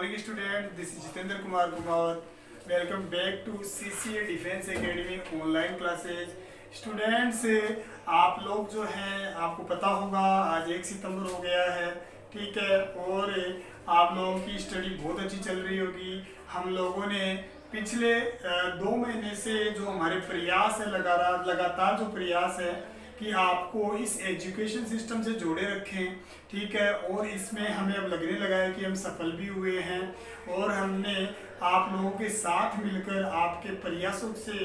morning student, this is Jitendra Kumar Kumar. Welcome back to CCA Defense Academy online classes. Students, आप लोग जो हैं आपको पता होगा आज 1 सितंबर हो गया है, ठीक है, और आप लोगों की स्टडी बहुत अच्छी चल रही होगी। हम लोगों ने पिछले 2 महीने से जो हमारे प्रयास है लगातार जो प्रयास है कि आपको इस एजुकेशन सिस्टम से जोड़े रखें, ठीक है, और इसमें हमें अब लगने लगा है कि हम सफल भी हुए हैं और हमने आप लोगों के साथ मिलकर आपके प्रयासों से,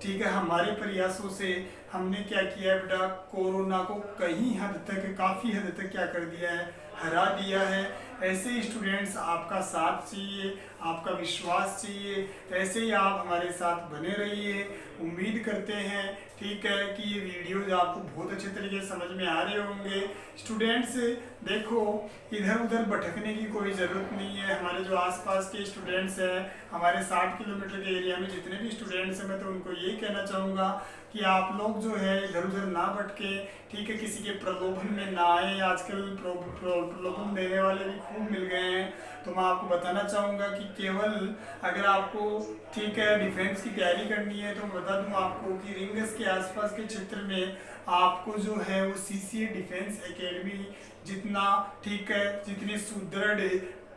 ठीक है, हमारे प्रयासों से हमने क्या किया है बेटा, कोरोना को कहीं हद तक, काफ़ी हद तक क्या कर दिया है, हरा दिया है। ऐसे ही स्टूडेंट्स आपका साथ चाहिए, आपका विश्वास चाहिए, ऐसे ही आप हमारे साथ बने रहिए। उम्मीद करते हैं, ठीक है, कि ये वीडियोज आपको बहुत अच्छे तरीके से समझ में आ रहे होंगे। स्टूडेंट्स देखो, इधर उधर भटकने की कोई ज़रूरत नहीं है। हमारे जो आसपास के स्टूडेंट्स हैं, हमारे 60 किलोमीटर के एरिया में जितने भी स्टूडेंट्स हैं, मैं तो उनको ये कहना चाहूँगा कि आप लोग जो है इधर उधर ना भटके, ठीक है, किसी के प्रलोभन में ना आए। आजकल प्रलोभन देने वाले भी खूब मिल गए हैं। तो मैं आपको बताना चाहूँगा कि केवल अगर आपको, ठीक है, डिफेंस की तैयारी करनी है तो मैं बता दूँ आपको कि रिंगस के आसपास के क्षेत्र में आपको जो है वो CCA डिफेंस एकेडमी जितना, ठीक है, जितनी सुदृढ़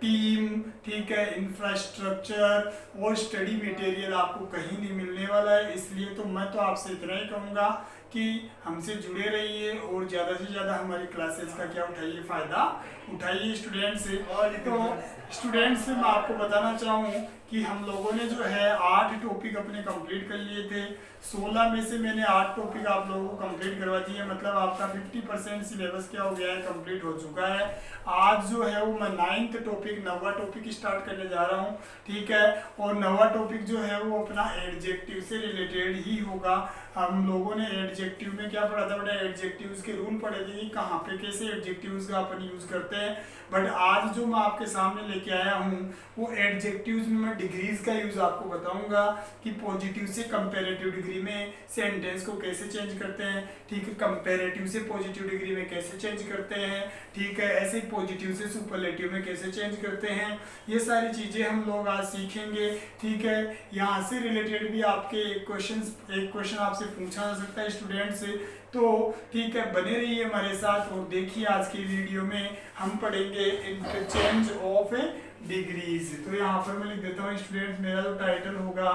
टीम, ठीक है, इंफ्रास्ट्रक्चर और स्टडी मटेरियल आपको कहीं नहीं मिलने वाला है। इसलिए तो मैं तो आपसे इतना ही कहूँगा कि हमसे जुड़े रहिए और ज़्यादा से ज़्यादा हमारी क्लासेस का क्या उठाइए, फ़ायदा उठाइए स्टूडेंट्स। तो स्टूडेंट्स मैं आपको बताना चाहूँ कि हम लोगों ने जो है 8 टॉपिक अपने कंप्लीट कर लिए थे। 16 में से मैंने 8 टॉपिक आप लोगों को कंप्लीट करवा दिए, मतलब आपका 50% सिलेबस क्या हो गया है, कंप्लीट हो चुका है। आज जो है वो मैं 9th टॉपिक, 9वां टॉपिक स्टार्ट करने जा रहा हूँ, ठीक है, और 9वां टॉपिक जो है वो अपना एडजेक्टिव से रिलेटेड ही होगा। हम लोगों ने एडजेक्टिव में क्या पढ़ा था बेटा, एडजेक्टिव्स के रूल पढ़े थे कि कहाँ पे कैसे एडजेक्टिव्स का अपन यूज करते हैं। बट आज जो मैं आपके सामने लेके आया हूँ वो एडजेक्टिव्स में मैं डिग्रीज का यूज आपको बताऊंगा कि पॉजिटिव से कंपैरेटिव डिग्री में सेंटेंस को कैसे चेंज करते हैं, ठीक है, कंपैरेटिव से पॉजिटिव डिग्री में कैसे चेंज करते हैं, ठीक है, ऐसे ही पॉजिटिव से सुपरलेटिव में कैसे चेंज करते हैं। ये सारी चीजें हम लोग आज सीखेंगे, ठीक है। यहाँ से रिलेटेड भी आपके एक क्वेश्चन आपसे पूछा जा सकता है स्टूडेंट से, तो ठीक है, बने रहिए हमारे साथ और देखिए आज की वीडियो में हम पढ़ेंगे इंटरचेंज ऑफ डिग्रीज। तो यहाँ पर मैं लिख देता हूँ स्टूडेंट, मेरा जो टाइटल होगा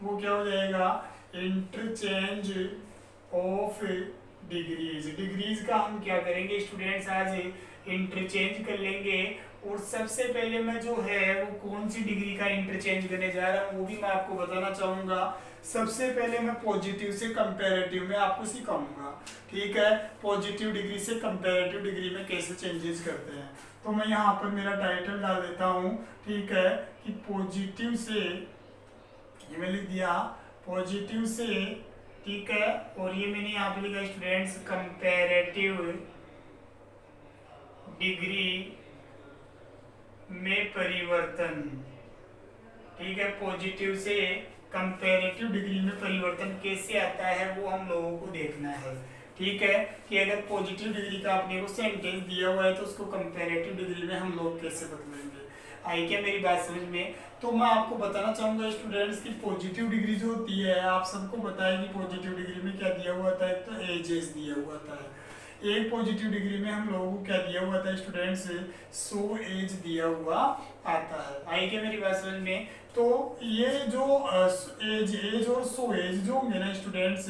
वो क्या हो जाएगा, इंटरचेंज ऑफ डिग्रीज। डिग्रीज का हम क्या करेंगे स्टूडेंट्स, आज इंटरचेंज कर लेंगे। और सबसे पहले मैं जो है वो कौन सी डिग्री का इंटरचेंज करने जा रहा हूँ वो भी मैं आपको बताना चाहूँगा। सबसे पहले मैं पॉजिटिव से कंपैरेटिव में आपको सिखाऊंगा, ठीक है, पॉजिटिव डिग्री से कंपैरेटिव डिग्री में कैसे चेंजेस करते हैं। तो मैं यहाँ पर मेरा टाइटल डाल देता हूँ, ठीक है, कि पॉजिटिव से, ये मैं लिख दिया पॉजिटिव से, ठीक है, और ये मैंने यहाँ पे लिखा स्टूडेंट्स कंपैरेटिव डिग्री में परिवर्तन, ठीक है, पॉजिटिव से कंपैरेटिव डिग्री में परिवर्तन कैसे आता है वो हम लोगों को देखना है, ठीक है, कि अगर पॉजिटिव डिग्री का अपने को सेंटेंस दिया हुआ है तो उसको कंपैरेटिव डिग्री में हम लोग कैसे बदलेंगे। आई क्या मेरी बात समझ में। तो मैं आपको बताना चाहूँगा स्टूडेंट्स की पॉजिटिव डिग्री जो होती है, आप सबको बताया कि पॉजिटिव डिग्री में क्या दिया हुआ था, तो एजेस दिया हुआ था। एक पॉजिटिव डिग्री में हम लोगों को क्या दिया हुआ था स्टूडेंट्स, 100 एज दिया हुआ आता है। आई क्या मेरी बात समझ में। तो ये जो एज और 100 एज जो होंगे ना स्टूडेंट्स,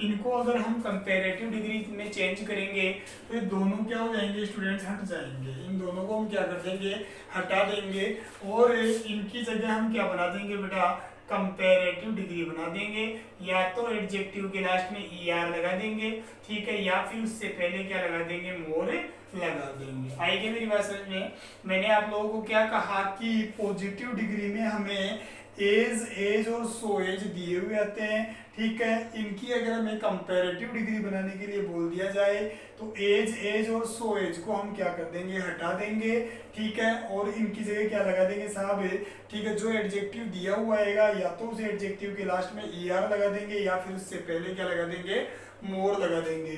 इनको अगर हम कंपैरेटिव डिग्री में चेंज करेंगे तो ये दोनों क्या हो जाएंगे स्टूडेंट्स, हट जाएंगे। इन दोनों को हम क्या कर देंगे, हटा देंगे, और इनकी जगह हम क्या बना देंगे बेटा, कंपैरेटिव डिग्री बना देंगे। या तो एडजेक्टिव के लास्ट में ER लगा देंगे, ठीक है, या फिर उससे पहले क्या लगा देंगे, मोर लगा देंगे। आई क्या मेरी बात समझ में। मैंने आप लोगों को क्या कहा कि पॉजिटिव डिग्री में हमें एज और 100 एज दिए हुए आते हैं, ठीक है। इनकी अगर हमें कंपैरेटिव डिग्री बनाने के लिए बोल दिया जाए तो एज और 100 एज को हम क्या कर देंगे, हटा देंगे, ठीक है, और इनकी जगह क्या लगा देंगे साहब, ठीक है, जो एडजेक्टिव दिया हुआ आएगा या तो उस एडजेक्टिव के लास्ट में ER लगा देंगे या फिर उससे पहले क्या लगा देंगे, मोर लगा देंगे।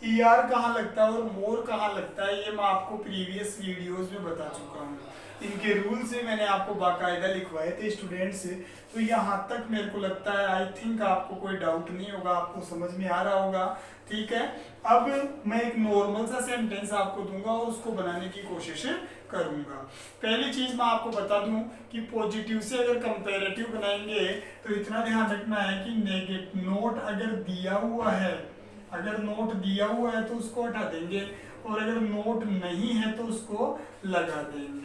ER कहाँ लगता है और मोर कहाँ लगता है ये मैं आपको प्रीवियस वीडियोस में बता चुका हूँ। इनके रूल्स मैंने आपको बाकायदा लिखवाए थे स्टूडेंट्स। तो यहाँ तक मेरे को लगता है आई थिंक आपको कोई डाउट नहीं होगा, आपको समझ में आ रहा होगा। ठीक है, अब मैं एक नॉर्मल सा सेंटेंस आपको दूंगा और उसको बनाने की कोशिश करूंगा। पहली चीज मैं आपको बता दूं कि पॉजिटिव से अगर कंपैरेटिव बनाएंगे तो इतना ध्यान रखना है कि नेगेटिव नोट अगर दिया हुआ है, अगर नोट दिया हुआ है तो उसको हटा देंगे, और अगर नोट नहीं है तो उसको लगा देंगे।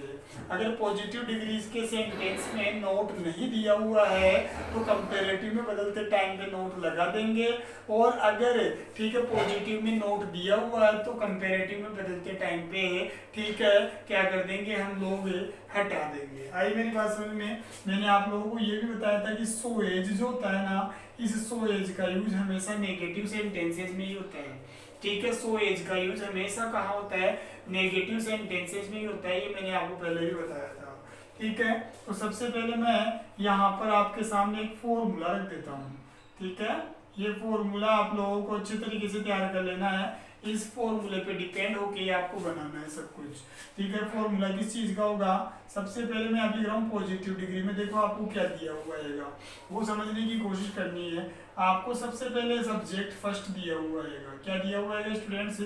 अगर पॉजिटिव डिग्रीज के सेंटेंस में नोट नहीं दिया हुआ है तो कंपैरेटिव में बदलते टाइम पे नोट लगा देंगे, और अगर ठीक है पॉजिटिव में नोट दिया हुआ है तो कंपैरेटिव में बदलते टाइम पे ठीक है क्या कर देंगे हम लोग, हटा देंगे। आई मेरी बात समझ में? मैंने आप लोगों को ये भी बताया था कि सो एज जो होता है ना, इस सो एज का यूज हमेशा नेगेटिव सेंटेंसेस में ही होता है। ठीक है, सो एज का यूज हमेशा कहाँ होता है, नेगेटिव सेंटेंसेस में ही होता है, ये मैंने आपको पहले भी बताया था। ठीक है, तो सबसे पहले मैं यहाँ पर आपके सामने एक फॉर्मूला रख देता हूँ। ठीक है, ये फॉर्मूला आप लोगों को अच्छे तरीके से तैयार कर लेना है, इस फॉर्मूले पे डिपेंड होके आपको बनाना है सब कुछ। ठीक है, फॉर्मूला किस चीज का होगा, सबसे पहले मैं आप लिख रहा हूँ पॉजिटिव डिग्री में, देखो आपको क्या दिया हुआ है वो समझने की कोशिश करनी है। आपको सबसे पहले सब्जेक्ट फर्स्ट दिया हुआ है, क्या दिया हुआ है स्टूडेंट्स,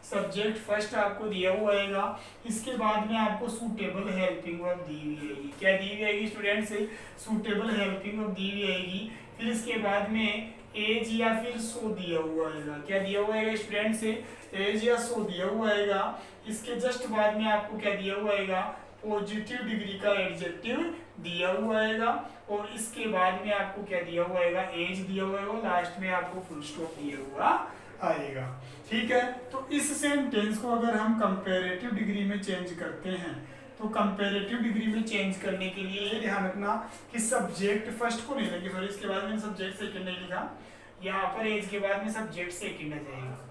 सब्जेक्ट फर्स्ट आपको दिया हुआ है। इसके बाद में आपको सूटेबल हेल्पिंग वर्ब दी हुई है, क्या दी हुई है स्टूडेंट्स, सूटेबल हेल्पिंग वर्ब दी हुई है। फिर इसके बाद में एज या फिर सो दिया हुआ है, क्या दिया हुआ है स्टूडेंट्स, एज या सो दिया हुआ है। इसके जस्ट बाद में आपको क्या दिया हुआ है, पॉजिटिव डिग्री का एडजेक्टिव दिया हुआ है, और इसके बाद में आपको क्या दिया हुआ है, एज दिया हुआ है, लास्ट में आपको फुल स्टॉप दिया हुआ आएगा। ठीक है, तो इस सेंटेंस को अगर हम कंपैरेटिव डिग्री में चेंज करते हैं तो कंपैरेटिव डिग्री में चेंज करने के लिए ये ध्यान रखना कि सब्जेक्ट फर्स्ट को नहीं लेंगे, सॉरी इसके बाद में सब्जेक्ट सेकंड नहीं लिखा, यहाँ पर एज के बाद में सब्जेक्ट सेकंड आ जाएगा।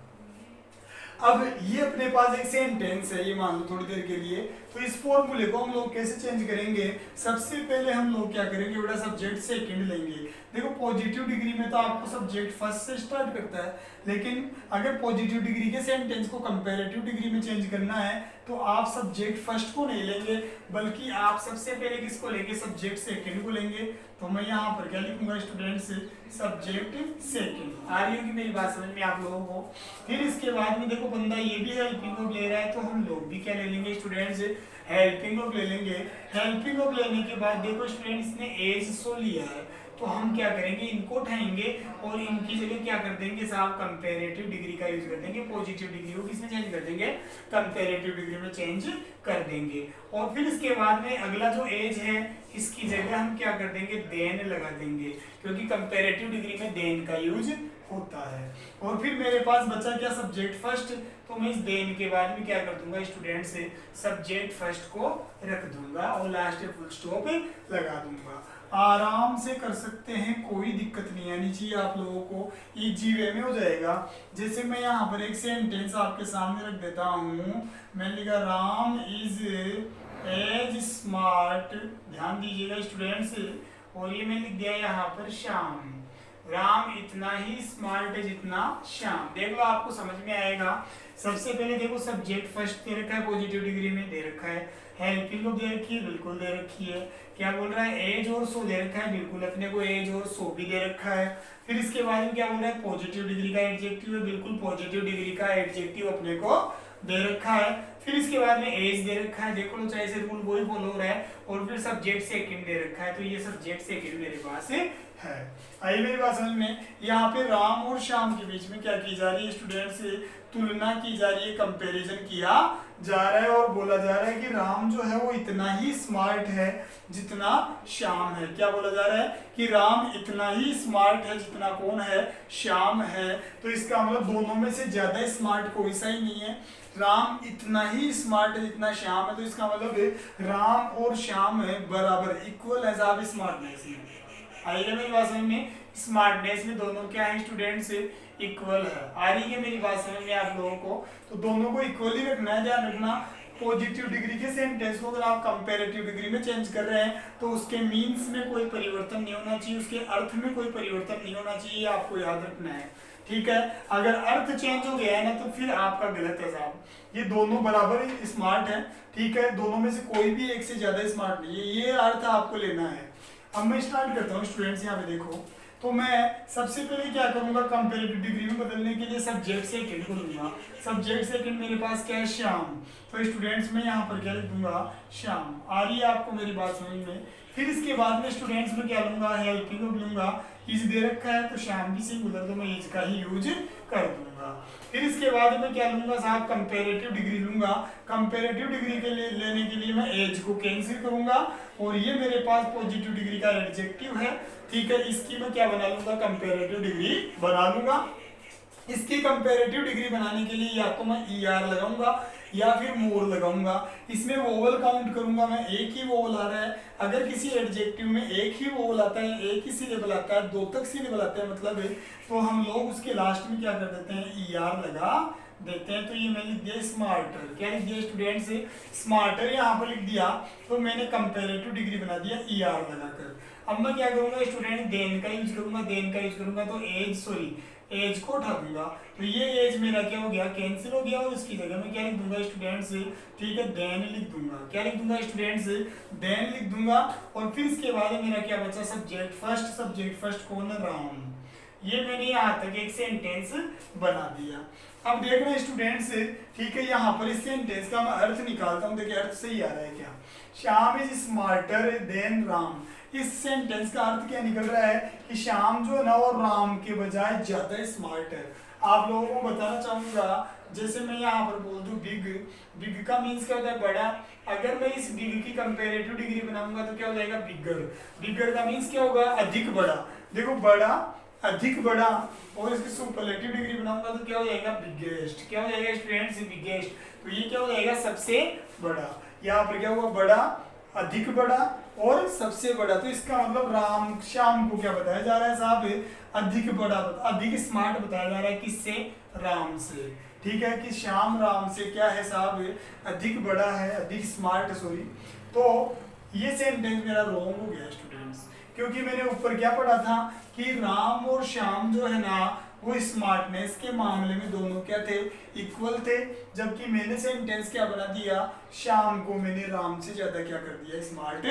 अब ये अपने पास एक सेंटेंस है, ये मान लो थोड़ी देर के लिए, तो इस फॉर्मूले को हम लोग कैसे चेंज करेंगे, सबसे पहले हम लोग क्या करेंगे बेटा, सब्जेक्ट सेकंड लेंगे। देखो पॉजिटिव डिग्री में तो आपको सब्जेक्ट फर्स्ट से स्टार्ट करता है, लेकिन अगर पॉजिटिव डिग्री के सेंटेंस को कंपैरेटिव डिग्री में चेंज करना है तो आप सब्जेक्ट फर्स्ट को नहीं लेंगे, बल्कि आप सबसे पहले किसको लेंगे, सब्जेक्ट सेकंड को लेंगे। तो मैं यहाँ पर क्या लिखूंगा स्टूडेंट्स, सब्जेक्ट सेकंड। आ रही होगी मेरी बात समझ में आप लोगों को। फिर इसके बाद में देखो बंदा ये भी हेल्पिंग वर्ब ले रहा है, तो हम लोग भी क्या ले लेंगे स्टूडेंट्स, हेल्पिंग वर्ब ले लेंगे। हेल्पिंग वर्ब लेने के बाद देखो स्टूडेंट्स ने एज सो लिया है, तो हम क्या करेंगे, इनको उठाएंगे और इनकी जगह क्या कर देंगे साहब, कंपैरेटिव डिग्री का यूज कर देंगे। पॉजिटिव डिग्री को किसमें चेंज कर देंगे, कंपैरेटिव डिग्री में चेंज कर देंगे। और फिर इसके बाद में अगला जो एज है इसकी जगह हम क्या कर देंगे, देन लगा देंगे, क्योंकि कंपैरेटिव डिग्री में देन का यूज होता है। और फिर मेरे पास बचा क्या, सब्जेक्ट फर्स्ट, तो मैं इस देन के बाद में क्या कर दूंगा स्टूडेंट से, सब्जेक्ट फर्स्ट को रख दूंगा और लास्ट में फुल स्टॉप लगा दूंगा। आराम से कर सकते हैं, कोई दिक्कत नहीं आनी चाहिए आप लोगों को, इजी वे में हो जाएगा। जैसे मैं यहाँ पर एक सेंटेंस आपके सामने रख देता हूँ, मैंने लिखा राम इज एज स्मार्ट, ध्यान दीजिएगा स्टूडेंट्स, और ये मैं लिख दिया यहाँ पर श्याम, राम इतना ही स्मार्ट है जितना श्याम। देख लो आपको समझ में आएगा। सबसे पहले देखो सब्जेक्ट फर्स्ट दे रखा है, पॉजिटिव डिग्री में दे रखा है, हेल्पिंग दे रखी है, बिल्कुल दे रखी है, क्या बोल रहा है, एज और सो दे रखा है, बिल्कुल अपने को एज और सो भी दे रखा है। फिर इसके बाद में क्या बोल रहा है, पॉजिटिव डिग्री का एडजेक्टिव है, बिल्कुल पॉजिटिव डिग्री का एडजेक्टिव अपने को दे रखा है। फिर इसके बाद में एज दे रखा है, देखो लो चाहे से रूल वही फॉलो हो रहा है, और फिर सब्जेक्ट सेकंड दे रखा है, तो ये सब्जेक्ट सेकंड मेरे पास है। आई मेरी बात समझ में? यहाँ पे राम और श्याम के बीच में क्या की जा रही है स्टूडेंट से, तुलना की जा रही है, कंपैरिजन किया जा रहा है, और बोला जा रहा है कि राम जो है वो इतना ही स्मार्ट है जितना श्याम है। क्या बोला जा रहा है कि राम इतना ही स्मार्ट है जितना कौन है, श्याम है। तो इसका मतलब दोनों में से ज्यादा स्मार्ट कोई सा ही नहीं है, राम इतना ही स्मार्ट है जितना श्याम है। तो इसका मतलब राम और श्याम है बराबर, इक्वल है साहब स्मार्टनेस में। आइए मेरी बात समझ में, स्मार्टनेस में दोनों क्या है स्टूडेंट्स, इक्वल है। आ रही है मेरी बात समझ में आप लोगों को? तो दोनों को इक्वली रखना है, ध्यान रखना। पॉजिटिव डिग्री के सेंटेंस को अगर आप कंपैरेटिव डिग्री में चेंज कर रहे हैं तो उसके मीन्स में कोई परिवर्तन नहीं होना चाहिए, उसके अर्थ में कोई परिवर्तन नहीं होना चाहिए, आपको याद रखना है। ठीक है। अगर अर्थ चेंज हो गया है ना तो फिर आपका गलत है साहब। ये दोनों बराबर स्मार्ट है, ठीक है, दोनों में से कोई भी एक से ज्यादा स्मार्ट नहीं है, ये अर्थ आपको लेना है। अब मैं स्टार्ट करता हूँ स्टूडेंट्स, यहाँ पे देखो, तो मैं सबसे पहले क्या करूंगा, कंपैरेटिव डिग्री में बदलने के लिए सब्जेक्ट सेकंड को लूंगा। सब्जेक्ट सेकंड मेरे पास क्या है, श्याम। तो स्टूडेंट्स में यहाँ पर क्या लिख दूंगा, श्याम। आ रही है आपको मेरी बात समझ में। फिर इसके बाद में स्टूडेंट्स में क्या लूंगा, हेल्पिंग ऑफ लूंगा। इज दे रखा है तो श्याम भी सिंगुलर, तो मैं इज का ही यूज कर दूंगा। फिर इसके बाद में क्या लूंगा साहब, कंपैरेटिव डिग्री लूंगा। कंपैरेटिव डिग्री के लिए लेने के लिए मैं एज को कैंसिल करूंगा, और ये मेरे पास पॉजिटिव डिग्री का एडजेक्टिव है, ठीक है, इसकी मैं क्या बना लूंगा, कंपैरेटिव डिग्री बना लूंगा। इसकी कंपैरेटिव डिग्री बनाने के लिए या तो मैं ER लगाऊंगा या फिर मोर लगाऊंगा। इसमें वोवल काउंट करूंगा मैं, एक ही वोवल आ रहा है। अगर किसी एडजेक्टिव में एक ही वोवल आता है, एक ही सिलेबल आता है, 2 तक सिलेबल आते हैं मतलब है, तो हम लोग उसके लास्ट में क्या कर देते हैं, ER लगा देते हैं। तो ये मैंने लिख दिया स्मार्टर। क्या लिख दिया स्टूडेंट्स, स्मार्टर यहाँ पर लिख दिया, तो मैंने कंपैरेटिव डिग्री बना दिया ER लगाकर। अब मैं क्या करूंगा स्टूडेंट, देन का यूज करूंगा, देन का यूज करूंगा तो एज को उठा दूंगा। तो ये एज मेरा क्या हो गया, कैंसिल हो गया, और इसकी जगह मैं क्या लिख दूंगा स्टूडेंट्स, ठीक है, देन लिख दूंगा। क्या लिख दूंगा स्टूडेंट्स, देन लिख दूंगा। और फिर इसके बाद मेरा क्या बचा, सब्जेक्ट फर्स्ट कौन है, राम। ये मैंने यहाँ तक एक सेंटेंस बना दिया। अब देख रहे हैं स्टूडेंट्स, ठीक है, यहाँ पर इस सेंटेंस का मैं अर्थ निकालता हूँ। देखिए अर्थ सही आ रहा है क्या, Shyam is smarter than Ram. इस सेंटेंस का अर्थ क्या निकल रहा है कि श्याम जो है ना वो राम के बजाय ज्यादा स्मार्ट है। आप लोगों को बताना चाहूंगा, जैसे मैं यहाँ पर बोल दूं बिग का मीन्स क्या होता है, बड़ा। अगर मैं इस बिग की कंपैरेटिव डिग्री बनाऊंगा तो क्या हो जाएगा, बिगर का मीन्स क्या होगा, अधिक बड़ा। देखो बड़ा, अधिक बड़ा, और इसकी सुपरलेटिव डिग्री बनाऊंगा तो क्या हो जाएगा, बिगेस्ट। क्या हो जाएगा स्टूडेंट्स, बिगेस्ट। तो ये क्या हो जाएगा, सबसे बड़ा। यहाँ पर क्या हुआ, बड़ा, अधिक बड़ा और सबसे बड़ा। तो इसका मतलब राम श्याम को क्या बताया जा रहा है साहब, अधिक बड़ा, अधिक स्मार्ट बताया जा रहा है, किससे, राम से। ठीक है, कि श्याम राम से क्या है साहब, अधिक बड़ा है, अधिक स्मार्ट, सॉरी। तो ये सेंटेंस मेरा रॉन्ग हो गया स्टूडेंट्स, क्योंकि मैंने ऊपर क्या पढ़ा था कि राम और श्याम जो है ना वो स्मार्टनेस के मामले में दोनों क्या थे, इक्वल थे। जबकि मैंने सेंटेंस क्या बना दिया, श्याम को मैंने राम से ज्यादा क्या कर दिया, स्मार्ट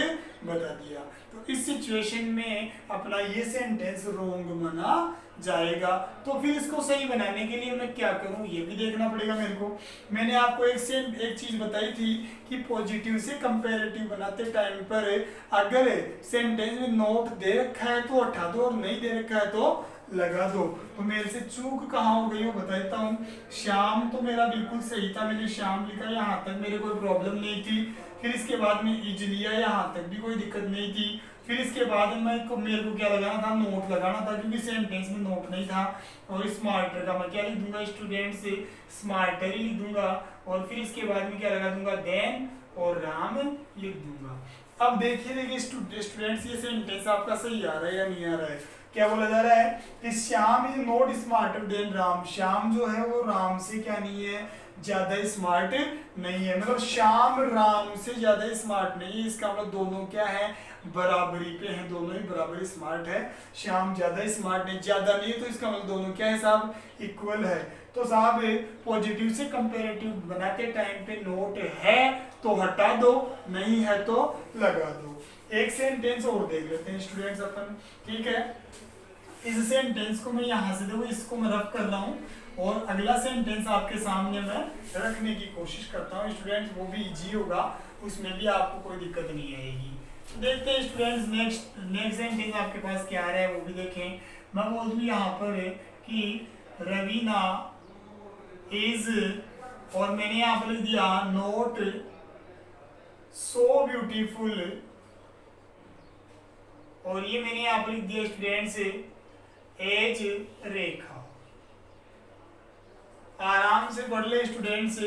बता दिया। तो इस सिचुएशन में अपना ये सेंटेंस रॉन्ग माना जाएगा। तो फिर इसको सही बनाने के लिए मैं क्या करूं, ये भी देखना पड़ेगा मेरे को। मैंने आपको एक चीज बताई थी कि पॉजिटिव से कंपैरेटिव बनाते टाइम पर अगर सेंटेंस में नोट दे रखा है तो हटा दो, और नहीं दे रखा है तो लगा दो। तो मेरे से चूक कहाँ हो गई वो बताता हूँ। श्याम तो मेरा बिल्कुल सही था, मैंने श्याम लिखा, यहाँ तक मेरे कोई प्रॉब्लम नहीं थी। फिर इसके बाद में इज लिया, यहाँ तक भी कोई दिक्कत नहीं थी। फिर इसके बाद मेरे को क्या लगाना था, नोट लगाना था, क्योंकि सेंटेंस में नोट नहीं था। और स्मार्टर का मैं क्या लिख दूंगा स्टूडेंट से, स्मार्टर ही लिख दूंगा। और फिर इसके बाद में क्या लगा दूंगा, देन और राम लिख दूंगा। अब देखिए स्टूडेंट्स, ये सेंटेंस आपका सही आ रहा है या नहीं आ रहा है। क्या बोला जा रहा है कि Shyam is not smarter than Ram. Shyam जो है वो राम से क्या नहीं है, ज्यादा स्मार्ट नहीं है। मतलब श्याम राम से ज्यादा स्मार्ट नहीं है, इसका मतलब दोनों क्या है, बराबरी पे हैं, दोनों ही बराबर स्मार्ट है। श्याम ज्यादा स्मार्ट नहीं, ज्यादा नहीं, तो इसका मतलब दोनों क्या है साहब, इक्वल है। तो साहब पॉजिटिव से कंपैरेटिव बनाते टाइम पे नोट है तो हटा दो, नहीं है तो लगा दो। एक सेंटेंस और देख लेते हैं स्टूडेंट्स अपन, ठीक है। इस सेंटेंस को मैं यहाँ से देखो, इसको मैं रफ कर रहा हूँ, और अगला सेंटेंस आपके सामने मैं रखने की कोशिश करता हूँ स्टूडेंट्स, वो भी इजी होगा, उसमें भी आपको कोई दिक्कत नहीं आएगी। तो देखते हैं स्टूडेंट्स नेक्स्ट सेंटेंस आपके पास क्या आ रहा है वो भी देखें। मैं बोल दूँ यहाँ पर कि रवीना इज, और मैंने यहाँ पर लिख दिया नोट सो ब्यूटीफुल, और ये मैंने यहाँ पर लिख दिया स्टूडेंट्स एज रेखा। आराम से पढ़ ले स्टूडेंट्स,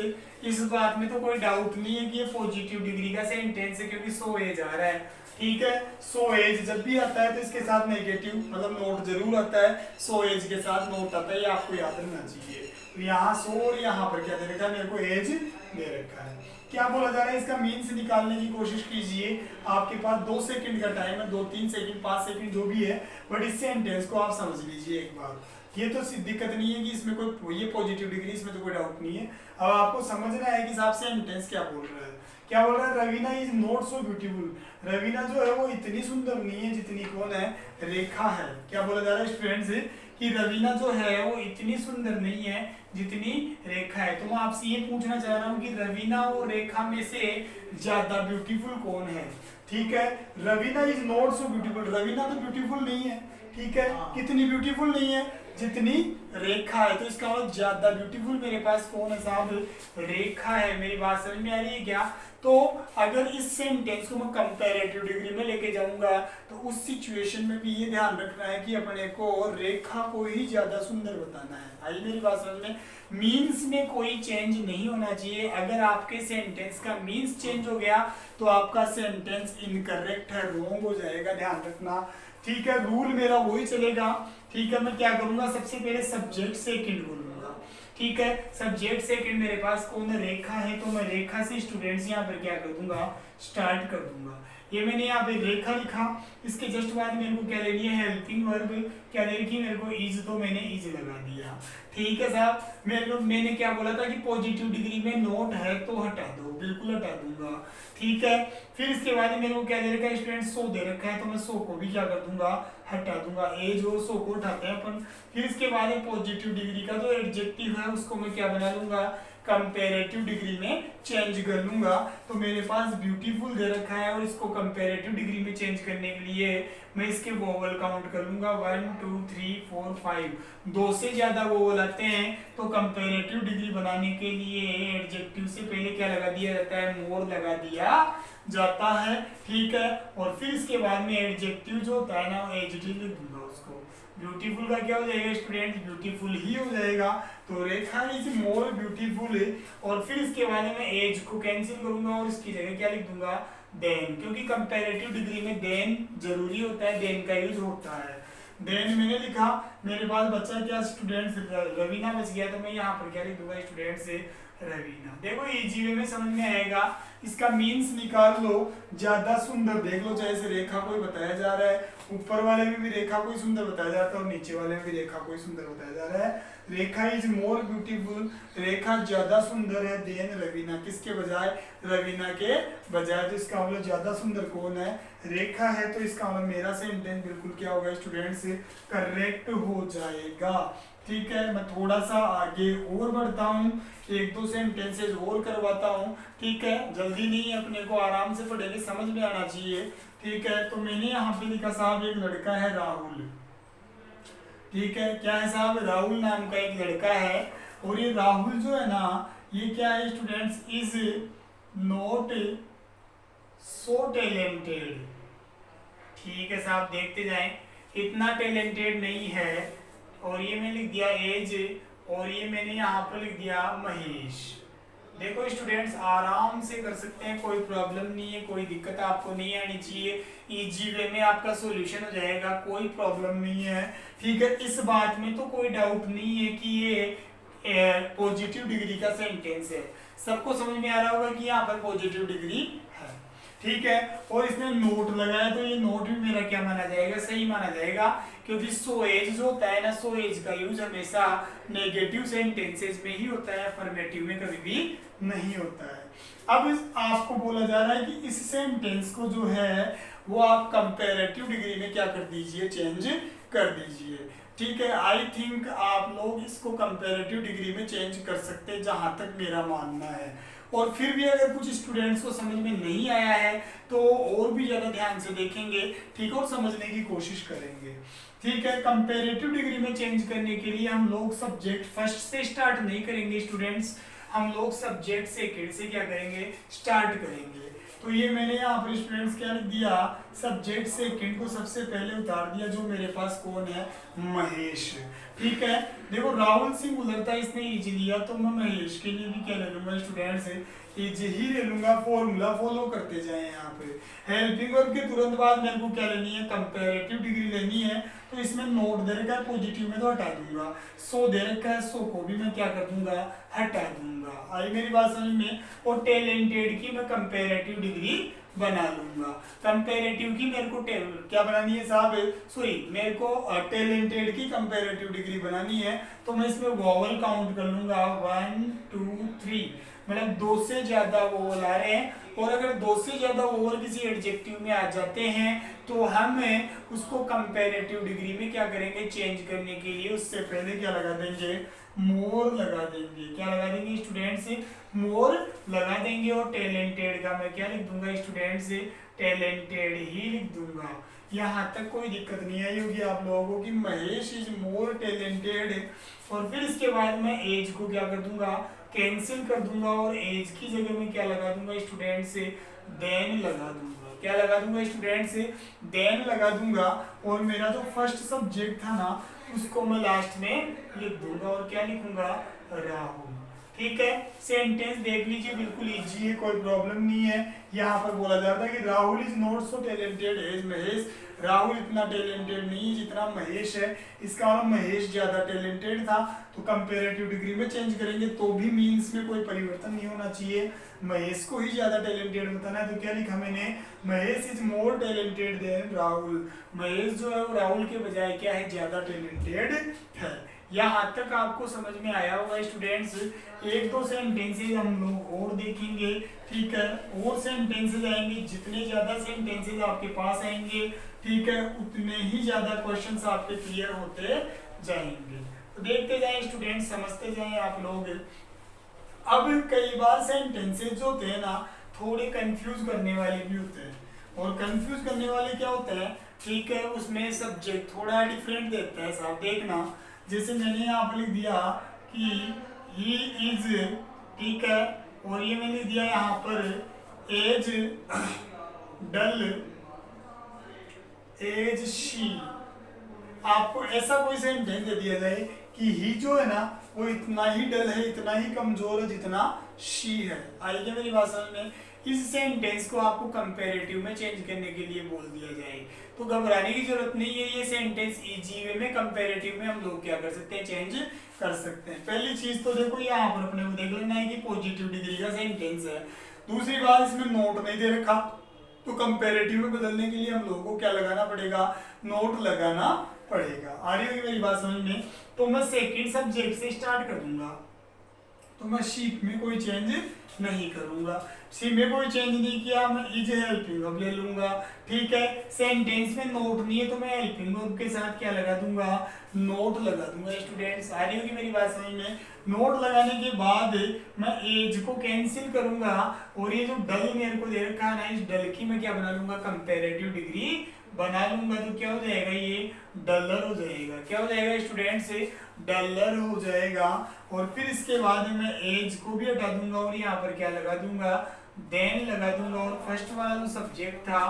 इस बात में तो कोई डाउट नहीं है कि ये पॉजिटिव डिग्री का सेंटेंस है, क्योंकि सो एज आ रहा है। ठीक है, सो एज जब भी आता है तो इसके साथ नेगेटिव मतलब नोट जरूर आता है, सो एज के साथ नोट आता है, ये आपको याद रखना चाहिए। तो यहाँ सो और यहाँ पर क्या दे रखा है, मेरे को एज दे रखा है। क्या बोला जा रहा है, इसका मीन्स निकालने की कोशिश कीजिए। आपके पास 2 सेकंड का टाइम है, 2-3 सेकंड 5 सेकंड जो भी है, बट इस सेंटेंस को आप समझ लीजिए एक बार, ये तो दिक्कत नहीं है कि इसमें कोई ये पॉजिटिव डिग्री, इसमें तो कोई डाउट नहीं है। अब आपको समझना है कि साहब सेंटेंस क्या बोल रहा है। क्या बोल रहा है, Raveena is not so beautiful. Raveena जो है वो इतनी सुंदर नहीं है जितनी कौन है, रेखा है। क्या बोला जा रहा है स्टूडेंट्स कि रवीना जो है वो इतनी सुंदर नहीं है जितनी रेखा है। तो मैं आपसे ये पूछना चाह रहा हूँ कि रवीना और रेखा में से ज्यादा ब्यूटीफुल कौन है। ठीक है, Raveena is not so beautiful, Raveena तो ब्यूटीफुल नहीं है। ठीक है, कितनी ब्यूटीफुल नहीं है, जितनी रेखा है। तो इसका मतलब ज्यादा ब्यूटीफुल मेरे पास कौन है साहब, रेखा है। मेरी बात समझ में आ रही है क्या। तो अगर इस सेंटेंस को मैं कंपैरेटिव डिग्री में लेके जाऊंगा तो उस सिचुएशन में भी ये ध्यान रखना है कि अपने को रेखा को ही ज्यादा सुंदर बताना है। आई मेरी बात समझ में। मीन्स में कोई चेंज नहीं होना चाहिए। अगर आपके सेंटेंस का मीन्स चेंज हो गया तो आपका सेंटेंस इनकरेक्ट है, रॉन्ग हो जाएगा, ध्यान रखना। ठीक है, रूल मेरा वही चलेगा। ठीक है, मैं क्या करूंगा, सबसे पहले सब्जेक्ट सेकंड बोलूंगा। ठीक है, सब्जेक्ट सेकंड मेरे पास कौन है, रेखा है। तो मैं रेखा से स्टूडेंट्स यहाँ पर क्या कर दूंगा, स्टार्ट कर दूंगा। ये मैंने यहाँ पे रेखा लिखा, इसके जस्ट बाद मेरे को क्या लेनी है, हेल्पिंग वर्ब क्या ले रखी मेरे को, इज, तो मैंने इज लगा दिया। ठीक है साहब, मैंने क्या बोला था कि पॉजिटिव डिग्री में नोट है तो हटा दो, बिल्कुल हटा दूंगा। ठीक है, फिर इसके बाद मेरे को क्या दे रखा है स्टूडेंट, सो दे रखा है, तो मैं सो को भी क्या कर दूंगा, हटा दूंगा। ए जो सो को उठाते हैं अपन। फिर इसके बाद पॉजिटिव डिग्री का जो एडजेक्टिव है उसको मैं क्या बना लूंगा, कंपैरेटिव डिग्री में चेंज कर लूंगा। तो मेरे पास ब्यूटीफुल दे रखा है और इसको कंपैरेटिव डिग्री में चेंज करने के लिए मैं इसके वोवल काउंट कर लूंगा, 1 2 3 4 5। दो से ज्यादा वोवल आते हैं तो कंपैरेटिव डिग्री बनाने के लिए एडजेक्टिव से पहले क्या लगा दिया जाता है, मोर लगा दिया जाता है। ठीक है, और फिर इसके बाद में एडजेक्टिव जो होता है ना, एडजेक्टिव लिख दूंगा उसको। ब्यूटीफुल का क्या हो जाएगा स्टूडेंट, ब्यूटीफुल ही हो जाएगा। तो रेखा इज मोर ब्यूटीफुल है। और फिर इसके बाद में एज को कैंसिल करूंगा और इसकी जगह क्या लिख दूंगा, देन, क्योंकि कंपैरेटिव डिग्री में देन जरूरी होता है, देन का यूज होता है। देन मैंने लिखा, मेरे पास बच्चा क्या स्टूडेंट्स, रवीना बच गया, तो मैं यहाँ पर क्या लिख दूंगा, स्टूडेंट्स रवीना। देखो इजी वे में समझ में आएगा। इसका मीन्स निकाल लो, ज्यादा सुंदर देख लो, चाहे से रेखा कोई बताया जा रहा है, ऊपर वाले में भी रेखा कोई सुंदर बताया जाता है और नीचे वाले में भी रेखा कोई सुंदर बताया जा रहा है। रेखा इज मोर ब्यूटीफुल, रेखा ज्यादा सुंदर है, देन रवीना, किसके बजाय, रवीना के बजाय। तो इसका मतलब ज्यादा सुंदर कौन है, रेखा है। तो इसका मतलब मेरा सेंटेंस बिल्कुल क्या होगा स्टूडेंट्स, करेक्ट हो जाएगा। ठीक है, मैं थोड़ा सा आगे और बढ़ता हूँ, एक दो सेंटेंसेस और करवाता हूँ। ठीक है, जल्दी नहीं, अपने को आराम से पढ़ेंगे, समझ में आना चाहिए। ठीक है, तो मैंने यहाँ पे लिखा साहब, एक लड़का है राहुल। ठीक है, क्या है साहब, राहुल नाम का एक लड़का है। और ये राहुल जो है ना, ये क्या है students, is not so talented. ठीक है साहब, देखते जाएं, इतना टैलेंटेड नहीं है। और ये मैंने लिख दिया एज, और ये मैंने यहाँ पर लिख दिया महेश। देखो स्टूडेंट्स, आराम से कर सकते हैं, कोई प्रॉब्लम नहीं है, कोई दिक्कत आपको नहीं आनी चाहिए। इजी वे में आपका सॉल्यूशन हो जाएगा, कोई प्रॉब्लम नहीं है। ठीक है, इस बात में तो कोई डाउट नहीं है कि ये पॉजिटिव डिग्री का सेंटेंस है। सबको समझ में आ रहा होगा कि यहाँ पर पॉजिटिव डिग्री है। ठीक है, और इसने नोट लगाया तो ये नोट भी मेरा क्या माना जाएगा, सही माना जाएगा, क्योंकि सो एज जो होता है ना, सो एज का यूज हमेशा नेगेटिव सेंटेंसेस में ही होता है, अफर्मेटिव में कभी भी नहीं होता है। अब आपको बोला जा रहा है कि इस सेंटेंस को जो है वो आप कंपैरेटिव डिग्री में क्या कर दीजिए, चेंज कर दीजिए। ठीक है, आई थिंक आप लोग इसको कंपैरेटिव डिग्री में चेंज कर सकते हैं, जहां तक मेरा मानना है। और फिर भी अगर कुछ स्टूडेंट्स को समझ में नहीं आया है तो और भी ज्यादा ध्यान से देखेंगे, ठीक है, और समझने की कोशिश करेंगे। ठीक है, कंपैरेटिव डिग्री में चेंज करने के लिए हम लोग सब्जेक्ट फर्स्ट से स्टार्ट नहीं करेंगे स्टूडेंट्स, हम लोग सब्जेक्ट सेकंड से क्या करेंगे, स्टार्ट करेंगे। तो ये मैंने यहाँ पर स्टूडेंट्स क्या लिख दिया, सब्जेक्ट सेकंड को सबसे पहले उतार दिया, जो मेरे पास कौन है, महेश। ठीक है, देखो राहुल सिंगुलर था, इसने इज लिया, तो मैं महेश के लिए भी क्या ले लूंगा स्टूडेंट्स, इज ही ले लूंगा। फॉर्मूला फॉलो करते जाए। यहाँ पे हेल्पिंग वर्ब के तुरंत बाद मेरे को क्या लेनी है, कंपैरेटिव डिग्री लेनी है। तो इसमें नोट दे रखा है, पॉजिटिव में तो हटा दूंगा। सो दे रखा है, सो को भी मैं क्या कर दूंगा, हटा दूंगा। आई मेरी बात समझ में। और टैलेंटेड की मैं कंपैरेटिव डिग्री बना लूंगा। कंपेरेटिव की मेरे को क्या बनानी है साहब, सॉरी मेरे को टैलेंटेड की कंपेरेटिव डिग्री बनानी है। तो मैं इसमें वोवल काउंट कर लूंगा 1 2 3, मतलब 2 से ज्यादा वोवल आ रहे हैं। और अगर 2 से ज्यादा वोवल किसी एडजेक्टिव में आ जाते हैं तो हम उसको कंपेरेटिव डिग्री में क्या करेंगे, चेंज करने के लिए उससे पहले क्या लगा देंगे, मोर लगा देंगे। क्या लगा देंगे स्टूडेंट्स, मोर लगा देंगे। और टैलेंटेड का मैं क्या लिख दूंगा स्टूडेंट्स, टैलेंटेड ही लिख दूंगा। यहाँ तक कोई दिक्कत नहीं आई होगी आप लोगों को कि महेश इज मोर टैलेंटेड। और फिर इसके बाद मैं एज को क्या कर दूंगा, कैंसिल कर दूंगा और एज की जगह में क्या लगा दूंगा स्टूडेंट्स, देन लगा दूंगा। क्या लगा दूंगा स्टूडेंट्स, देन लगा दूंगा। और मेरा जो फर्स्ट सब्जेक्ट था ना उसको मैं लास्ट में लिख दूंगा। और क्या लिखूंगा, राहुल। ठीक है, सेंटेंस देख लीजिए, बिल्कुल इजी है, कोई प्रॉब्लम नहीं है। यहाँ पर बोला जाता है कि Rahul is not so talented as Mahesh. Rahul इतना टैलेंटेड नहीं जितना महेश है। इसका मतलब महेश ज्यादा टैलेंटेड था। तो कंपेरेटिव डिग्री में चेंज करेंगे तो भी मीन्स में कोई परिवर्तन नहीं होना चाहिए, महेश को ही ज्यादा टैलेंटेड बताना है। तो क्या लिखा मैंने, Mahesh is more talented than Rahul. Mahesh जो है वो राहुल के बजाय क्या है, ज्यादा टैलेंटेड है। यहाँ तक आपको समझ में आया होगा स्टूडेंट्स। एक दो सेंटेंसेज हम लोग और देखेंगे, ठीक है, और सेंटेंसेज आएंगे। जितने ज्यादा सेंटेंसेज आपके पास आएंगे, ठीक है, उतने ही ज्यादा क्वेश्चंस आपके क्लियर होते जाएंगे। तो देखते जाएं स्टूडेंट्स, समझते जाएं आप लोग। अब कई बार सेंटेंसेज जो होते हैं ना थोड़े कंफ्यूज करने वाले भी होते हैं। और कंफ्यूज करने वाले क्या होते हैं, ठीक है, उसमें सब्जेक्ट थोड़ा डिफरेंट देता है साहब। देखना, जैसे मैंने यहाँ पर लिख दिया कि ही इज, ठीक है, और ये मैंने दिया यहाँ पर एज डल एज शी। आपको ऐसा कोई सेंटेंस दे दिया जाए कि ही जो है ना वो इतना ही डल है, इतना ही कमजोर है जितना शी है। आइए मेरी बात समझ में। इस सेंटेंस को आपको कंपैरेटिव में चेंज करने के लिए बोल दिया जाए तो घबराने की जरूरत नहीं है। ये सेंटेंस इजी वे में कंपैरेटिव में हम लोग क्या कर सकते हैं, चेंज कर सकते हैं। पहली चीज तो देखो यहाँ पर अपने को देख लेना है कि पॉजिटिव डिग्री का सेंटेंस है। दूसरी बात, इसमें नोट नहीं दे रखा तो कंपैरेटिव में बदलने के लिए हम लोगों को क्या लगाना पड़ेगा, नोट लगाना पड़ेगा। आ रही होगी मेरी बात समझ में। तो मैं सेकंड सब्जेक्ट से स्टार्ट कर दूंगा। तो मैं शीप में कोई चेंज नहीं करूंगा। सी में कोई चेंज नहीं किया, मैं इज हेल्पिंग वर्ब ले लूंगा। ठीक है, सेंटेंस में नोट नहीं है तो मैं हेल्पिंग वर्ब के साथ क्या लगा दूंगा, नोट लगा दूंगा। स्टूडेंट्स आ रही होगी मेरी बात समझ में। नोट लगाने के बाद मैं एज को कैंसिल करूंगा और ये जो डल मेरे को दे रखा है ना, इस डल की मैं क्या बना लूंगा, कंपैरेटिव डिग्री बना लूंगा। तो क्या हो जाएगा, ये डॉलर हो जाएगा। क्या हो जाएगा स्टूडेंट्स, डॉलर हो जाएगा। और फिर इसके बाद मैं एज को भी हटा दूंगा और यहाँ पर क्या लगा दूंगा, देन लगा दूंगा। और फर्स्ट वाला जो सब्जेक्ट था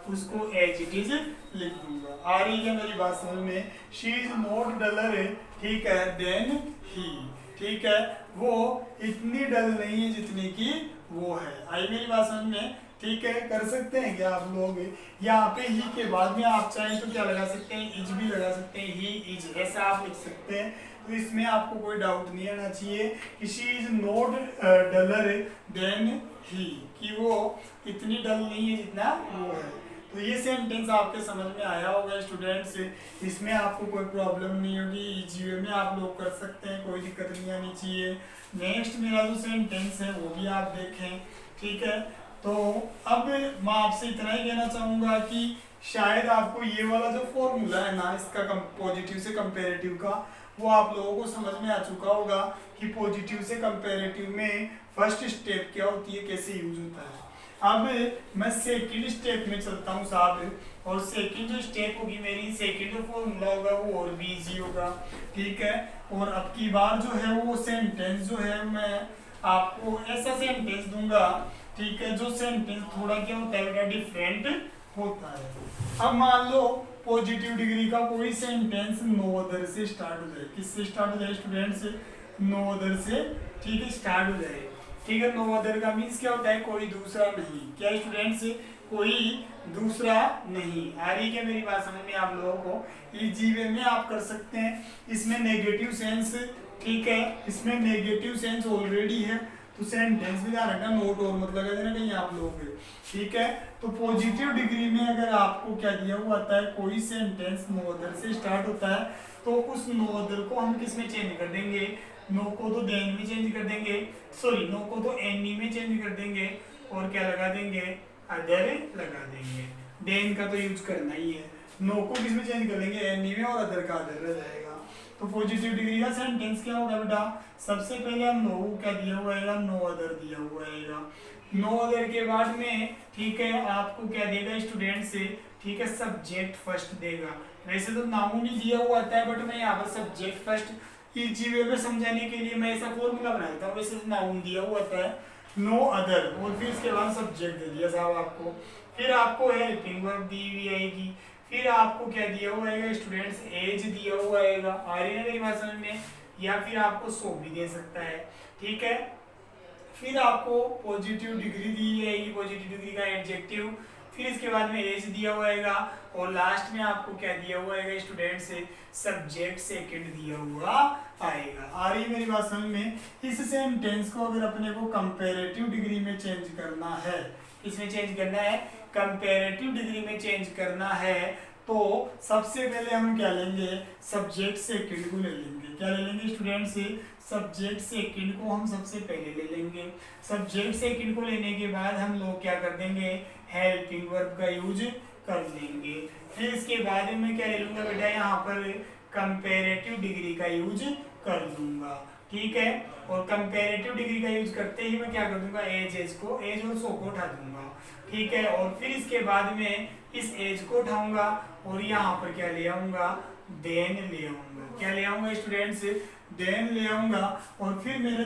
उसको एज इट इज लिख दूंगा। आ रही है मेरी बात समझ में। शी इज नॉट डलर, ठीक है, देन ही, ठीक है, वो इतनी डल नहीं है जितनी की वो है। आई मेरी बात समझ में। ठीक है, कर सकते हैं क्या आप लोग। यहाँ पे ही के बाद में आप चाहें तो क्या लगा सकते हैं, इज भी लगा सकते हैं, ही इज ऐसा आप लिख सकते हैं। तो इसमें आपको कोई डाउट नहीं आना चाहिए कि she is not duller than he, कि वो इतनी डल नहीं है जितना वो है। तो ये सेंटेंस आपके समझ में आया होगा स्टूडेंट्स। इसमें आपको कोई प्रॉब्लम नहीं होगी, इजी वे में आप लोग कर सकते हैं, कोई दिक्कत नहीं आनी चाहिए। नेक्स्ट मेरा जो सेंटेंस है वो भी आप देखें। ठीक है, तो अब मैं आपसे इतना ही कहना चाहूंगा कि शायद आपको ये वाला जो फॉर्मूला है ना इसका पॉजिटिव से कंपैरेटिव का, वो आप लोगों को समझ में आ चुका होगा कि पॉजिटिव से कंपैरेटिव में फर्स्ट स्टेप क्या होती है, कैसे यूज होता है। अब मैं सेकंड स्टेप में चलता हूँ साहब, और सेकंड जो स्टेप होगी मेरी, सेकंड जो फॉर्मूला होगा वो और भी इजी होगा। ठीक है, और अब की बार जो है वो सेंटेंस जो है मैं आपको ऐसा सेंटेंस दूंगा, ठीक है, जो सेंटेंस थोड़ा क्या होता है, डिफरेंट होता है। अब मान लो पॉजिटिव डिग्री का कोई सेंटेंस नो अदर से स्टार्ट हो जाए। किससे स्टार्ट हो जाए स्टूडेंट्स, नो अदर से, ठीक है, स्टार्ट हो जाए। ठीक है, नो अदर का मीन्स क्या होता है, कोई दूसरा नहीं। क्या स्टूडेंट्स, कोई दूसरा नहीं। आ रही क्या मेरी बात समझ में आप लोगों को। इजी वे में आप कर सकते हैं। इसमें नेगेटिव सेंस, ठीक है, इसमें नेगेटिव सेंस ऑलरेडी है तो सेंटेंस में ध्यान रखना, नोट और मत लगा देना कहीं आप लोग, ठीक है। तो पॉजिटिव डिग्री में अगर आपको क्या दिया हुआ आता है, कोई सेंटेंस नो अदर से स्टार्ट होता है तो उस नो अदर को हम किस में चेंज कर देंगे, नो को तो देन में चेंज कर देंगे, सॉरी नो को तो एनी में चेंज कर देंगे और क्या लगा देंगे, अदर लगा देंगे। देन का तो यूज करना ही है, नो को किस में चेंज कर देंगे, एनी में, और अदर का अदर रह जाएगा। तो पॉजिटिव डिग्री का सेंटेंस क्या होगा बेटा, सबसे पहले हम नो को क्या दिया हुआ है, नो अदर दिया हुआ है। नो अदर के बाद में ठीक है आपको क्या देगा स्टूडेंट से, ठीक है सब्जेक्ट फर्स्ट देगा। वैसे तो नाउन ही दिया हुआ आता है बट मैं यहाँ पर सब्जेक्ट फर्स्ट इजी वे में समझाने के लिए मैं ऐसा फॉर्मूला बना देता हूँ। वैसे तो नाउन दिया हुआ आता है नो अदर और फिर इसके बाद सब्जेक्ट दे दिया साहब आपको, फिर आपको हेल्पिंग वर्ब दी हुई आएगी, फिर आपको क्या दिया हुआ है स्टूडेंट्स, एज दिया हुआ है, आ रही है मेरी बात समझ में, या फिर आपको सो भी दे सकता है, ठीक है। फिर आपको पॉजिटिव डिग्री दी जाएगी, पॉजिटिव डिग्री का एडजेक्टिव, फिर इसके बाद में एज दिया हुआ है और लास्ट में आपको क्या दिया हुआ है स्टूडेंट से, सब्जेक्ट सेकंड दिया हुआ आएगा। आ रही मेरी बात समझ में। इस सेंटेंस को अगर अपने को कंपैरेटिव डिग्री में चेंज करना है, इसमें चेंज करना है, कंपैरेटिव डिग्री में चेंज करना है, तो सबसे पहले हम क्या लेंगे, सब्जेक्ट सेकंड को ले लेंगे। क्या ले लेंगे स्टूडेंट से, सब्जेक्ट सेकंड को हम सबसे पहले ले लेंगे। सब्जेक्ट सेकंड को लेने के बाद हम लोग क्या कर देंगे, हेल्पिंग वर्ब का यूज कर लेंगे। फिर इसके बाद में क्या ले लूंगा बेटा, यहाँ पर कंपैरेटिव डिग्री का यूज कर दूंगा, ठीक है। और कंपैरेटिव डिग्री का यूज करते ही मैं क्या कर दूंगा, एज को, एज और सो को उठा दूंगा, ठीक है। और फिर इसके बाद में इस एज को उठाऊंगा और यहाँ पर क्या ले आऊंगा, देन ले आऊंगा। क्या ले आऊंगा स्टूडेंट्स, देन ले आऊंगा। और फिर मेरे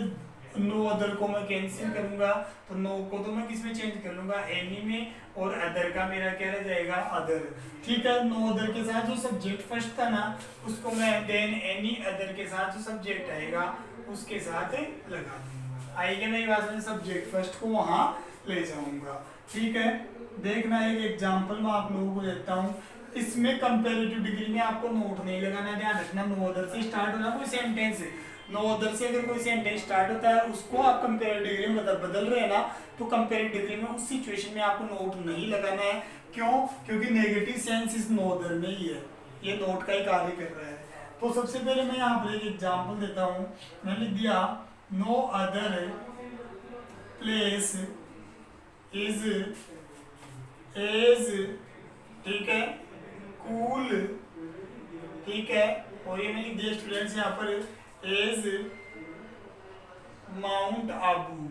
नो अदर को मैं कैंसिल करूंगा, तो नो को तो मैं किस में चेंज कर लूंगा, एनी में, और अदर का मेरा क्या रह जाएगा, अदर, ठीक है। नो अदर के साथ जो सब्जेक्ट फर्स्ट था ना उसको मैं देन एनी अदर के साथ जो सब्जेक्ट आएगा उसके साथ लगा दूंगा। आएगा मेरी बात में, सब्जेक्ट फर्स्ट को वहां ले जाऊंगा, ठीक है। देखना एक एग्जांपल मैं आप लोगों को देता हूँ। इसमें कंपैरेटिव डिग्री में आपको नोट नहीं लगाना, ध्यान रखना। नो अदर से स्टार्ट होना कोई सेंटेंस, नो अदर से अगर कोई सेंटेंस स्टार्ट होता है उसको आप कंपैरेटिव डिग्री में बदल रहे हैं ना, तो कंपैरेटिव डिग्री में उस सिचुएशन में आपको नोट नहीं लगाना है। क्यों, क्योंकि नेगेटिव सेंस इस नो अदर में ही है, ये नोट का ही कार्य कर रहा है। तो सबसे पहले मैं यहाँ पर एक एग्जाम्पल देता हूँ। मैंने लिख दिया, no other place is as, ठीक है, कूल, ठीक है। और ये मैंने दिया स्टूडेंट्स यहाँ पर एज माउंट आबू।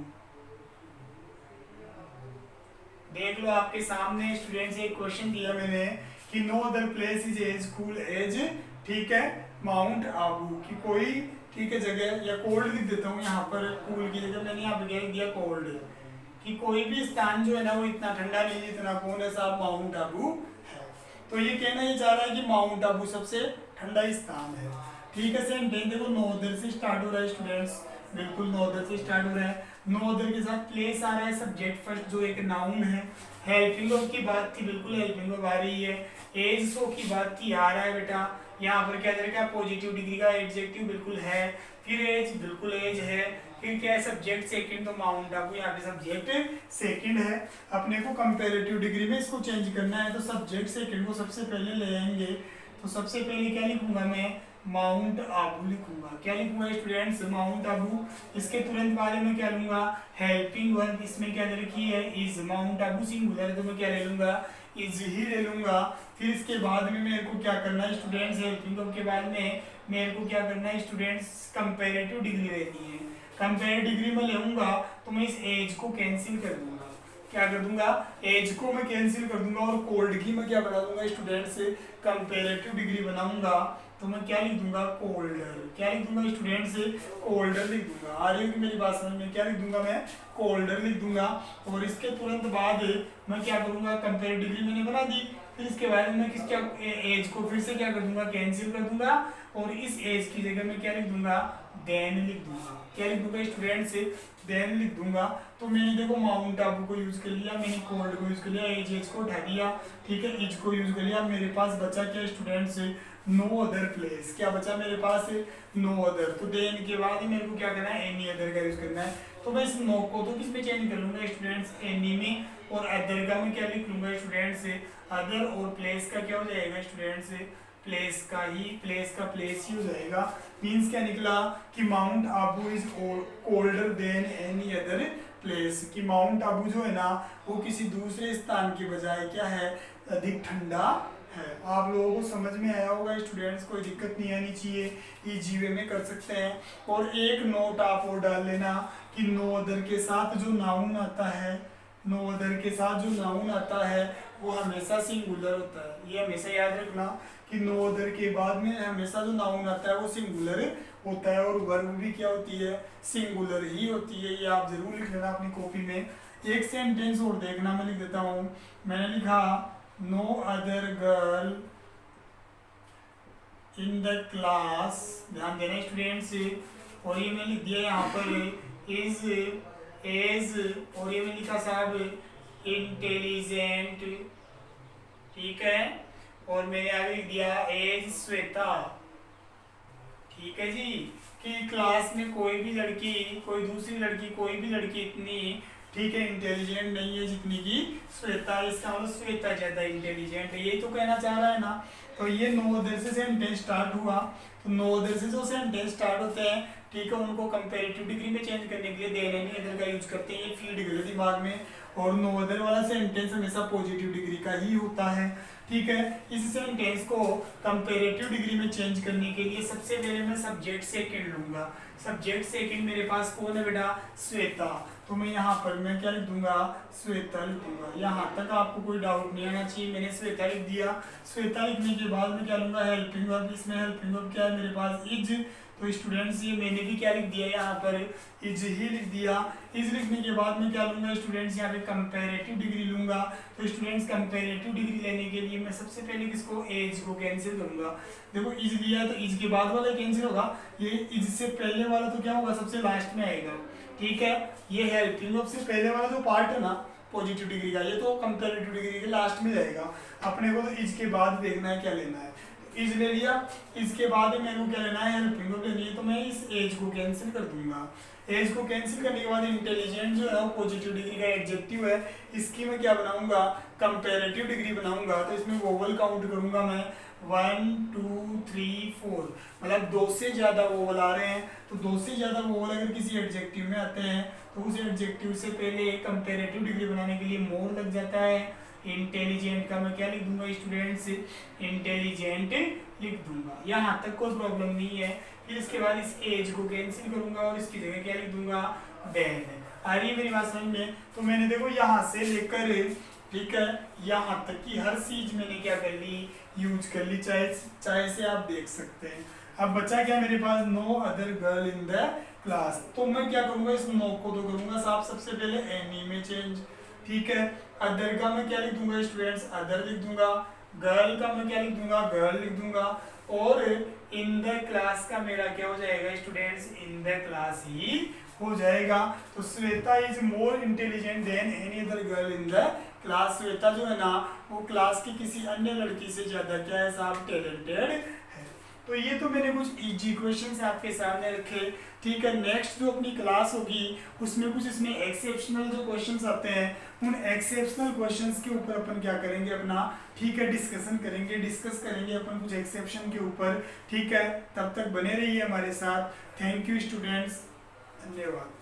देख लो आपके सामने स्टूडेंट्स एक क्वेश्चन दिया मैंने कि no other place is as cool as, ठीक है, माउंट आबू की कोई, ठीक है, जगह, या कोल्ड लिख देता हूँ यहाँ पर, कूल की जगह मैंने यहाँ पे क्या लिख दिया, कोल्ड, कि कोई भी स्थान जो है ना वो इतना ठंडा नहीं है इतना कौन है साहब, माउंट आबू है। तो ये कहना ये चाह रहा है कि माउंट आबू सबसे ठंडा स्थान है, ठीक है। सेंटेंस देखो नो अदर से स्टार्ट हो रहा है स्टूडेंट्स, बिल्कुल नो अदर से स्टार्ट हो रहा है। नो अदर के साथ प्लेस आ रहा है, सब्जेक्ट फर्स्ट जो एक नाउन है। हेल्पिंग ऑफ की बात थी, बिल्कुल हेल्पिंग ऑफ आ रही है। एज सो की बात थी, आ रहा है बेटा। यहाँ पर क्या करेगा, पॉजिटिव डिग्री का एडजेक्टिव बिल्कुल है। फिर एज, बिल्कुल एज है। फिर क्या है, सब्जेक्ट सेकंड, तो माउंट आबू यहाँ पे सब्जेक्ट सेकंड है। अपने को कंपैरेटिव डिग्री में इसको चेंज करना है, तो सब्जेक्ट सेकंड को सबसे पहले ले आएंगे। तो सबसे पहले क्या लिखूंगा मैं, माउंट आबू लिखूंगा। क्या लिखूंगा स्टूडेंट्स, माउंट आबू। इसके तुरंत बाद में क्या लूंगा, हेल्पिंग वर्ब, इसमें क्या दे रखी है, इज। माउंट आबू सिंगुलर है तो मैं क्या ले लूंगा, इज ही ले लूंगा। फिर इसके बाद में मेरे को क्या करना है स्टूडेंट्स, हेल्पिंग वर्ब के बाद में मेरे को क्या करना है स्टूडेंट्स, कंपैरेटिव डिग्री लेनी है। कंपैरेटिव डिग्री में लेऊंगा तो मैं इस एज को कैंसिल कर दूंगा। क्या कर दूंगा, एज को मैं कैंसिल कर दूंगा और कोल्ड की मैं क्या बना दूंगा स्टूडेंट्स, कंपैरेटिव डिग्री बनाऊंगा तो मैं क्या लिख दूंगा, कोल्डर। क्या लिख दूंगा स्टूडेंट्स, कोल्डर लिख दूंगा। आ रही होगी मेरी बात समझ में, क्या लिख दूंगा मैं, कोल्डर लिख दूंगा। और इसके तुरंत बाद मैं क्या करूंगा, कंपैरेटिव डिग्री मैंने बना दी। फिर इसके बाद मैं किस क्या, एज को फिर से क्या कर दूंगा, कैंसिल कर दूंगा। और इस एज की जगह मैं क्या लिख दूंगा, देन लिख दूंगा। क्या लिख दूंगा स्टूडेंट्स, देन लिख दूंगा। तो मैंने देखो माउंट आबू को यूज कर लिया, मैंने कोल्ड को यूज कर लिया, एज को उठा दिया, ठीक है, इज को यूज कर लिया। मेरे पास बचा क्या स्टूडेंट्स, नो अदर प्लेस। क्या बचा मेरे पास, नो अदर। तो देन के बाद मेरे को क्या करना है, एनी अदर का यूज करना है। तो मैं इस नो को तो किस में चेंज कर लूंगा स्टूडेंट्स, एनी में, और अदर का मैं क्या लिख लूंगा स्टूडेंट्स, अदर, और प्लेस का क्या हो जाएगा स्टूडेंट्स, प्लेस का ही, प्लेस का प्लेस ही हो जाएगा। मीन्स क्या निकला कि Mount Abu is colder than any other place, कि माउंट आबू जो है ना वो किसी दूसरे स्थान की बजाय क्या है, अधिक ठंडा है। आप लोगों को समझ में आया होगा स्टूडेंट्स, कोई दिक्कत नहीं आनी चाहिए, इजी वे में कर सकते हैं। और एक नोट आप और डाल लेना कि नो अदर के साथ जो नाउन आता है, नो अदर के साथ जो नाउन आता है वो हमेशा सिंगुलर होता है। ये हमेशा याद रखना कि नो अदर के बाद में हमेशा जो नाउन आता है वो सिंगुलर होता है, और वर्ब भी क्या होती है, सिंगुलर ही होती है। ये आप जरूर लिख लेना अपनी कॉपी में। एक सेंटेंस और देखना, मैं लिख देता हूँ। मैंने लिखा no other girl in the class, ध्यान देना स्टूडेंट्स, और ये मैं लिख दिया यहाँ पर इज, एज, और ये मैं लिखा साहब इंटेलिजेंट, ठीक है, और मैंने आगे लिख दिया एज श्वेता, ठीक है जी, कि क्लास में कोई भी लड़की, कोई दूसरी लड़की, कोई भी लड़की इतनी, ठीक है, इंटेलिजेंट नहीं है जितनी की श्वेता। इसका मतलब श्वेता ज्यादा इंटेलिजेंट है, यही तो कहना चाह रहा है ना। तो ये नो अदर से सेंटेंस स्टार्ट हुआ। तो नो अदर से जो सेंटेंस स्टार्ट होते हैं, ठीक है, उनको कंपैरेटिव डिग्री में चेंज करने के लिए देन एनी अदर का यूज करते हैं। ये फीड गए दिमाग में। और नो अदर वाला सेंटेंस हमेशा पॉजिटिव डिग्री का ही होता है, ठीक है। इस सेंटेंस को कंपैरेटिव डिग्री में चेंज करने के लिए सबसे पहले मैं सब्जेक्ट सेकंड लूंगा। सब्जेक्ट सेकंड मेरे पास कौन है बेटा, श्वेता। तो मैं यहाँ पर मैं क्या लिख दूंगा, श्वेता लिख दूंगा। यहाँ तक आपको कोई डाउट नहीं आना चाहिए। मैंने श्वेता लिख दिया। श्वेता लिखने के बाद मैं क्या लूंगा, हेल्पिंग वर्ब। इसमें हेल्पिंग वर्ब क्या है मेरे पास, इज। तो स्टूडेंट्स ये मैंने भी क्या लिख दिया, यहाँ पर इज ही लिख दिया। इज लिखने के बाद मैं क्या लूंगा स्टूडेंट्स, यहाँ पे कंपैरेटिव डिग्री लूंगा। तो स्टूडेंट्स कंपैरेटिव डिग्री लेने के लिए मैं सबसे पहले किसको, एज को कैंसिल करूंगा। देखो इज लिया तो इज के बाद वाला कैंसिल होगा, ये इज से पहले वाला तो क्या होगा, सबसे लास्ट में आएगा, ठीक है। ये हेल्पिंग वर्ब से पहले वाला जो पार्ट है ना पॉजिटिव डिग्री का, ये तो कंपैरेटिव डिग्री के लास्ट में जाएगा। अपने को तो इज के बाद देखना है क्या लेना है। इज ले लिया, इसके बाद मेरे को क्या लेना है, हेल्पिंग वर्ब लेनी है। तो मैं इस एज को कैंसिल कर दूंगा। एज को कैंसिल करने के बाद इंटेलिजेंट जो है वो पॉजिटिव डिग्री का एडजेक्टिव है, इसकी मैं क्या बनाऊंगा, कंपैरेटिव डिग्री बनाऊंगा। तो इसमें वोवल काउंट करूंगा मैं 1 2 3 4, मतलब 2 से ज्यादा वोवल आ रहे हैं। तो 2 से ज्यादा वोवल अगर किसी एडजेक्टिव में आते हैं तो उस एडजेक्टिव से पहले कंपैरेटिव डिग्री बनाने के लिए मोर लग जाता है। इंटेलिजेंट का मैं क्या लिख दूंगा स्टूडेंट्स, इंटेलिजेंट लिख दूंगा। यहाँ तक कोई प्रॉब्लम नहीं है। फिर इसके बाद इस एज को कैंसिल करूंगा और इसकी जगह क्या लिख दूंगा, देन। आ रही है मेरी बात समझ में। तो मैंने देखो यहाँ से लेकर, ठीक है, यहाँ तक की हर चीज मैंने क्या कर ली, यूज कर ली। चाहे से आप देख सकते हैं। अब बचा क्या मेरे पास, no other girl in the class. तो मैं क्या करूंगा, इस नो को तो करूंगा साहब सबसे पहले एनी में चेंज, ठीक है। अदर का मैं क्या लिख दूंगा स्टूडेंट्स, अदर लिख दूंगा। गर्ल का मैं क्या लिख दूंगा, गर्ल लिख दूंगा। और इन द क्लास का मेरा क्या हो जाएगा स्टूडेंट्स, इन द क्लास ही हो जाएगा। तो Shweta is more intelligent then any other girl in the class. Shweta जो है ना वो क्लास की किसी अन्य लड़की से ज्यादा क्या है साहब, टैलेंटेड है। तो ये तो मैंने कुछ इजी क्वेश्चंस आपके सामने रखे, ठीक है। नेक्स्ट जो अपनी क्लास होगी उसमें कुछ इसमें एक्सेप्शनल जो क्वेश्चंस आते हैं, उन एक्सेप्शनल क्वेश्चंस के ऊपर अपन क्या करेंगे अपना, ठीक है, डिस्कस करेंगे अपन कुछ एक्सेप्शन के ऊपर, ठीक है। तब तक बने रहिए हमारे साथ। थैंक यू स्टूडेंट्स, धन्यवाद।